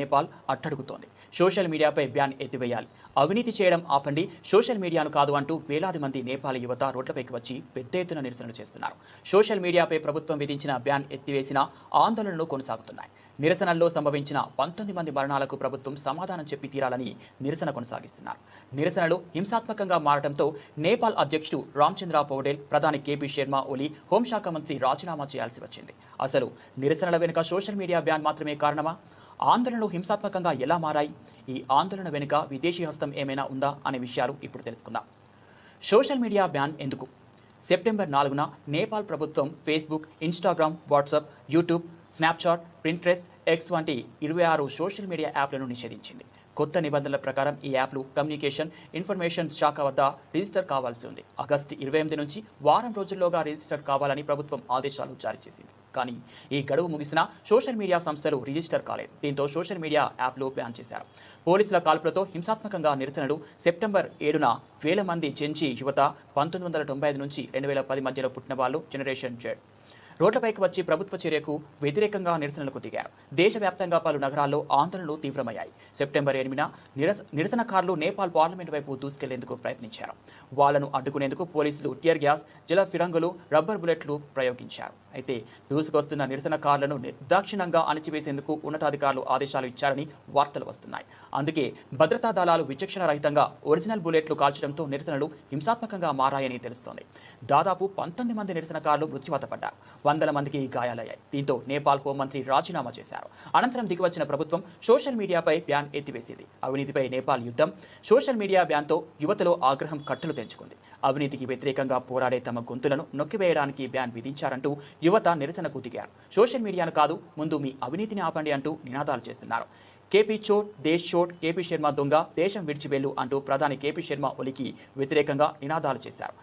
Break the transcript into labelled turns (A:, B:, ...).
A: Nepal అట్టడుగుతోంది. Social మీడియాపై ban ఎత్తివేయాలి, అవినీతి చేయడం ఆపండి, సోషల్ మీడియాను కాదు అంటూ వేలాది మంది నేపాల్ యువత రోడ్లపైకి వచ్చి పెద్ద ఎత్తున నిరసనలు చేస్తున్నారు. సోషల్ మీడియాపై ప్రభుత్వం విధించిన బ్యాన్ ఎత్తివేసిన ఆందోళనలు కొనసాగుతున్నాయి. నిరసనల్లో సంభవించిన 19 మంది మరణాలకు ప్రభుత్వం సమాధానం చెప్పి తీరాలని నిరసన కొనసాగిస్తున్నారు. నిరసనలు హింసాత్మకంగా మారడంతో నేపాల్ అధ్యక్షుడు రామచంద్ర పౌడేల్, ప్రధాని కేపీ శర్మ ఒలి, హోంశాఖ మంత్రి రాజీనామా చేయాల్సి వచ్చింది. అసలు నిరసనల వెనుక సోషల్ మీడియా బ్యాన్ మాత్రమే కారణమా? ఆందోళనలు హింసాత్మకంగా ఎలా మారాయి? ఈ ఆందోళన వెనుక విదేశీ హస్తం ఏమైనా ఉందా అనే విషయాలు ఇప్పుడు తెలుసుకుందాం. సోషల్ మీడియా బ్యాన్ ఎందుకు? సెప్టెంబర్ 4న నేపాల్ ప్రభుత్వం Facebook, Instagram, WhatsApp, YouTube, Snapchat, Pinterest, X వంటి 26 సోషల్ మీడియా యాప్లను నిషేధించింది. కొత్త నిబంధనల ప్రకారం ఈ యాప్లు కమ్యూనికేషన్, ఇన్ఫర్మేషన్ శాఖ వద్ద రిజిస్టర్ కావాల్సి ఉంది. ఆగస్టు 28 నుంచి వారం రోజుల్లోగా రిజిస్టర్ కావాలని ప్రభుత్వం ఆదేశాలు జారీ చేసింది. కానీ ఈ గడువు ముగిసినా సోషల్ మీడియా సంస్థలు రిజిస్టర్ కాలేదు. దీంతో సోషల్ మీడియా యాప్లు బ్యాన్ చేశారు. పోలీసుల కాల్పులతో హింసాత్మకంగా నిరసనలు. సెప్టెంబర్ 7న వేల మంది జెన్జీ యువత 1995 నుంచి 2010 మధ్యలో పుట్టిన వాళ్ళు జనరేషన్ జెడ్ రోడ్లపైకి వచ్చి ప్రభుత్వ చర్యకు వ్యతిరేకంగా నిరసనలకు దిగారు. దేశవ్యాప్తంగా పలు నగరాల్లో ఆందోళనలు తీవ్రమయ్యాయి. సెప్టెంబర్ 8న నిరసనకారులు నేపాల్ పార్లమెంట్ వైపు దూసుకెళ్లేందుకు ప్రయత్నించారు. వాళ్లను అడ్డుకునేందుకు పోలీసులు టియర్ గ్యాస్, జల ఫిరంగులు, రబ్బర్ బుల్లెట్లు ప్రయోగించారు. అయితే దూసుకొస్తున్న నిరసనకారులను నిర్దాక్షిణ్యంగా అణచివేసేందుకు ఉన్నతాధికారులు ఆదేశాలు ఇచ్చారని వార్తలు వస్తున్నాయి. అందుకే భద్రతా దళాలు విచక్షణ రహితంగా ఒరిజినల్ బుల్లెట్లు కాల్చడంతో నిరసనలు హింసాత్మకంగా మారాయని తెలుస్తోంది. దాదాపు 19 మంది నిరసనకారులు మృత్యువాత పడ్డారు. 100 మందికి గాయాలయ్యాయి. దీంతో నేపాల్ హోంమంత్రి రాజీనామా చేశారు. అనంతరం దిగివచ్చిన ప్రభుత్వం సోషల్ మీడియాపై బ్యాన్ ఎత్తివేసింది. అవినీతిపై నేపాల్ యుద్ధం. సోషల్ మీడియా బ్యాన్తో యువతలో ఆగ్రహం కట్టలు తెంచుకుంది. అవినీతికి వ్యతిరేకంగా పోరాడే తమ గొంతులను నొక్కివేయడానికి బ్యాన్ విధించారంటూ యువత నిరసనకు దిగారు. సోషల్ మీడియాను కాదు, ముందు మీ అవినీతిని ఆపండి అంటూ నినాదాలు చేస్తున్నారు. కేపీ చోట్, దేశ్ చోట్, కేపీ శర్మ దొంగ, దేశం విడిచివెళ్ళు అంటూ ప్రధాని కేపీ శర్మ ఒలికి వ్యతిరేకంగా నినాదాలు చేశారు.